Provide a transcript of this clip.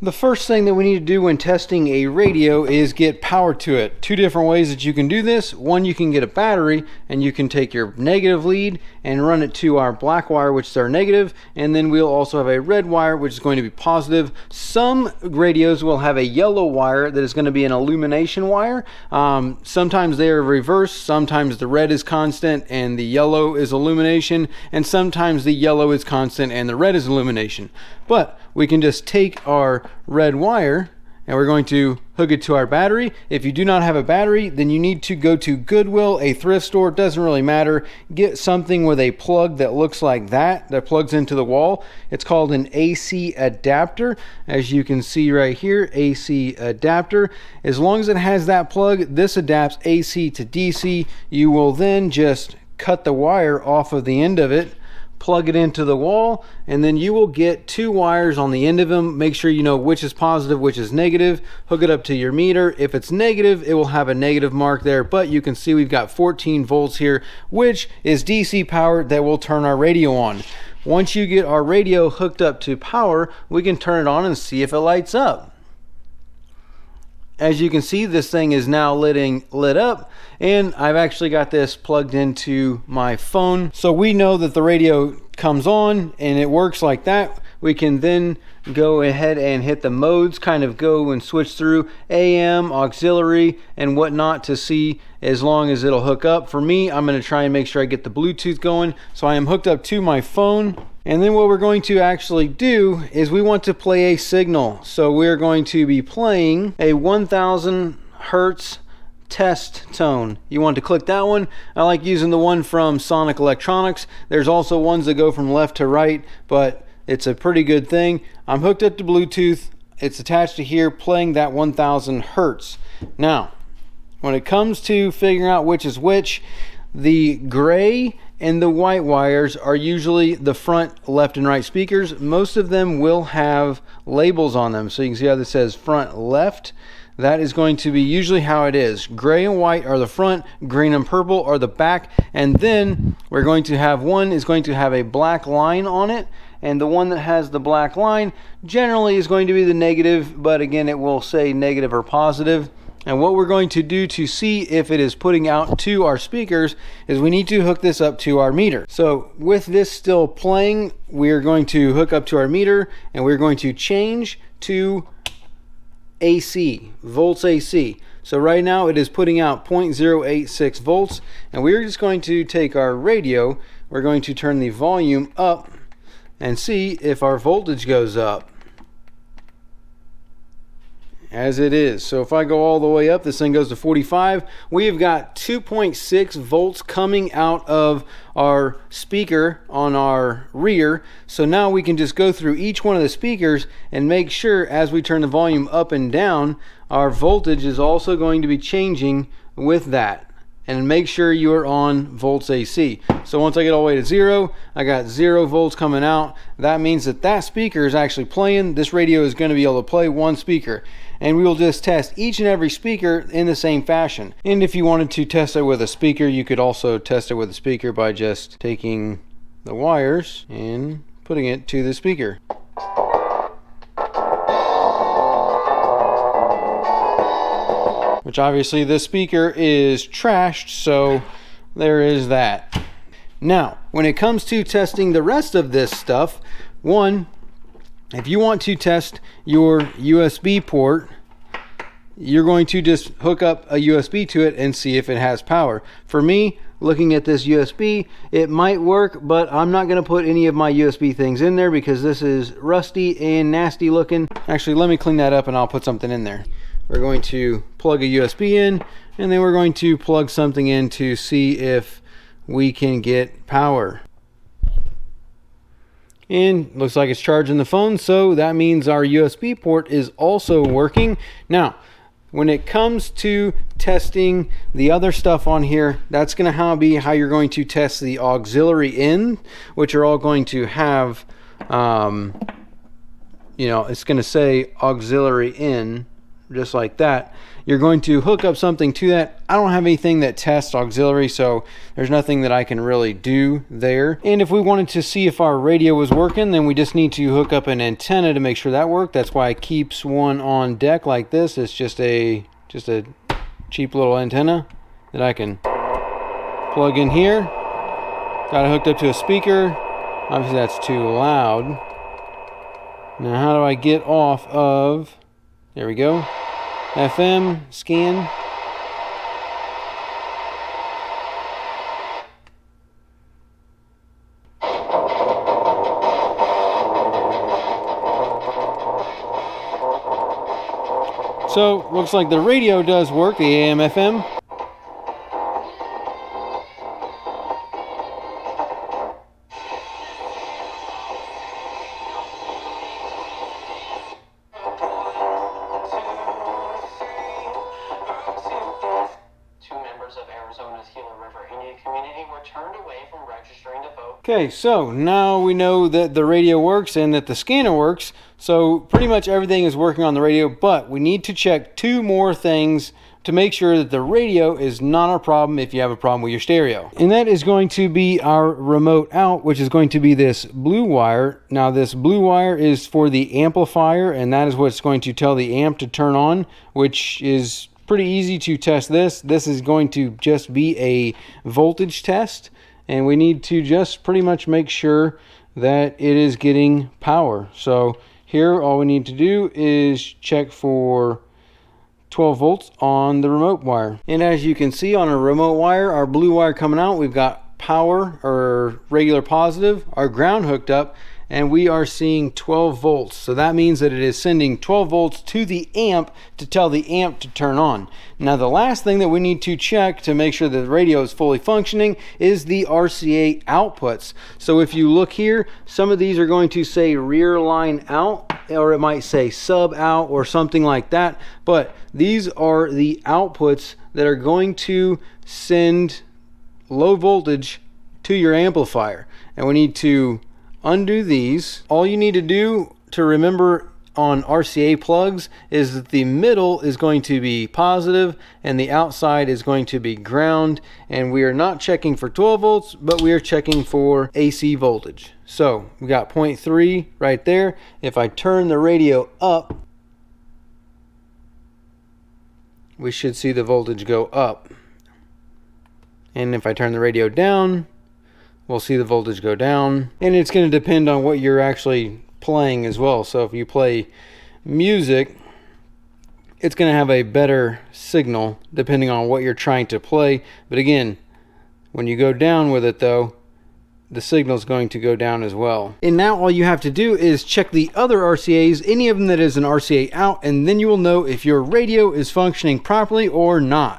The first thing that we need to do when testing a radio is get power to it. Two different ways that you can do this. One, you can get a battery and you can take your negative lead and run it to our black wire, which is our negative, and then we'll also have a red wire, which is going to be positive. Some radios will have a yellow wire that is going to be an illumination wire. Sometimes they are reversed. Sometimes the red is constant and the yellow is illumination, and sometimes the yellow is constant and the red is illumination. But we can just take our red wire and we're going to hook it to our battery. If you do not have a battery, then you need to go to Goodwill, a thrift store, it doesn't really matter. Get something with a plug that looks like that plugs into the wall. It's called an AC adapter. As you can see right here, AC adapter. As long as it has that plug, this adapts AC to DC. You will then just cut the wire off of the end of it, plug it into the wall, and then you will get two wires on the end of them. Make sure you know which is positive, which is negative. Hook it up to your meter. If it's negative, it will have a negative mark there, but you can see we've got 14 volts here, which is DC power that will turn our radio on. Once you get our radio hooked up to power, we can turn it on and see if it lights up. As you can see, this thing is now lit up, and I've actually got this plugged into my phone. So we know that the radio comes on and it works like that. We can then go ahead and hit the modes, kind of go and switch through AM, auxiliary, and whatnot to see as long as it'll hook up. For me, I'm going to try and make sure I get the Bluetooth going. So I am hooked up to my phone. And then what we're going to actually do is we want to play a signal. So we're going to be playing a 1000 hertz test tone. You want to click that one. I like using the one from Sonic Electronics. There's also ones that go from left to right, but it's a pretty good thing. I'm hooked up to Bluetooth. It's attached to here, playing that 1000 hertz. Now, when it comes to figuring out which is which, the gray and the white wires are usually the front left and right speakers. Most of them will have labels on them. So you can see how this says front left. That is going to be usually how it is. Gray and white are the front, green and purple are the back, and then we're going to have one is going to have a black line on it, and the one that has the black line generally is going to be the negative, but again it will say negative or positive. And what we're going to do to see if it is putting out to our speakers is we need to hook this up to our meter. So with this still playing, we're going to hook up to our meter and we're going to change to AC, volts AC. So right now it is putting out 0.086 volts, and we're just going to take our radio, we're going to turn the volume up and see if our voltage goes up. As it is. So if I go all the way up, this thing goes to 45. We've got 2.6 volts coming out of our speaker on our rear. So now we can just go through each one of the speakers and make sure as we turn the volume up and down, our voltage is also going to be changing with that. And make sure you're on volts AC. So once I get all the way to 0, I got 0 volts coming out. That means that that speaker is actually playing. This radio is going to be able to play one speaker. And we will just test each and every speaker in the same fashion. And if you wanted to test it with a speaker, you could also test it with a speaker by just taking the wires and putting it to the speaker. Which obviously this speaker is trashed, so there is that. Now, when it comes to testing the rest of this stuff, one, if you want to test your USB port, you're going to just hook up a USB to it and see if it has power. For me, looking at this USB, it might work, but I'm not going to put any of my USB things in there because this is rusty and nasty looking. Actually, let me clean that up and I'll put something in there. We're going to plug a USB in, and then we're going to plug something in to see if we can get power. And looks like it's charging the phone, so that means our USB port is also working. Now, when it comes to testing the other stuff on here, that's going to be how you're going to test the auxiliary in, which are all going to have, it's going to say auxiliary in just like that. You're going to hook up something to that. I don't have anything that tests auxiliary, so there's nothing that I can really do there. And if we wanted to see if our radio was working, then we just need to hook up an antenna to make sure that worked. That's why I keeps one on deck like this. It's just a cheap little antenna that I can plug in here. Got it hooked up to a speaker. Obviously that's too loud. Now how do I get off of, there we go, FM, scan. So looks like the radio does work, the AM, FM. Okay, so now we know that the radio works and that the scanner works. So pretty much everything is working on the radio, but we need to check two more things to make sure that the radio is not a problem if you have a problem with your stereo. And that is going to be our remote out, which is going to be this blue wire. Now this blue wire is for the amplifier, and that is what's going to tell the amp to turn on, which is pretty easy to test this. This is going to just be a voltage test, and we need to just pretty much make sure that it is getting power. So here all we need to do is check for 12 volts on the remote wire. And as you can see on a remote wire, our blue wire coming out, we've got power or regular positive, our ground hooked up, and we are seeing 12 volts. So that means that it is sending 12 volts to the amp to tell the amp to turn on. Now the last thing that we need to check to make sure that the radio is fully functioning is the RCA outputs. So if you look here, some of these are going to say rear line out, or it might say sub out or something like that. But these are the outputs that are going to send low voltage to your amplifier. And we need to undo these. All you need to do to remember on RCA plugs is that the middle is going to be positive and the outside is going to be ground, and we are not checking for 12 volts, but we are checking for AC voltage. So we got 0.3 right there. If I turn the radio up, we should see the voltage go up, and if I turn the radio down, we'll see the voltage go down. And it's going to depend on what you're actually playing as well. So if you play music, it's going to have a better signal depending on what you're trying to play. But again, when you go down with it though, the signal is going to go down as well. And now all you have to do is check the other RCAs, any of them that is an RCA out, and then you will know if your radio is functioning properly or not.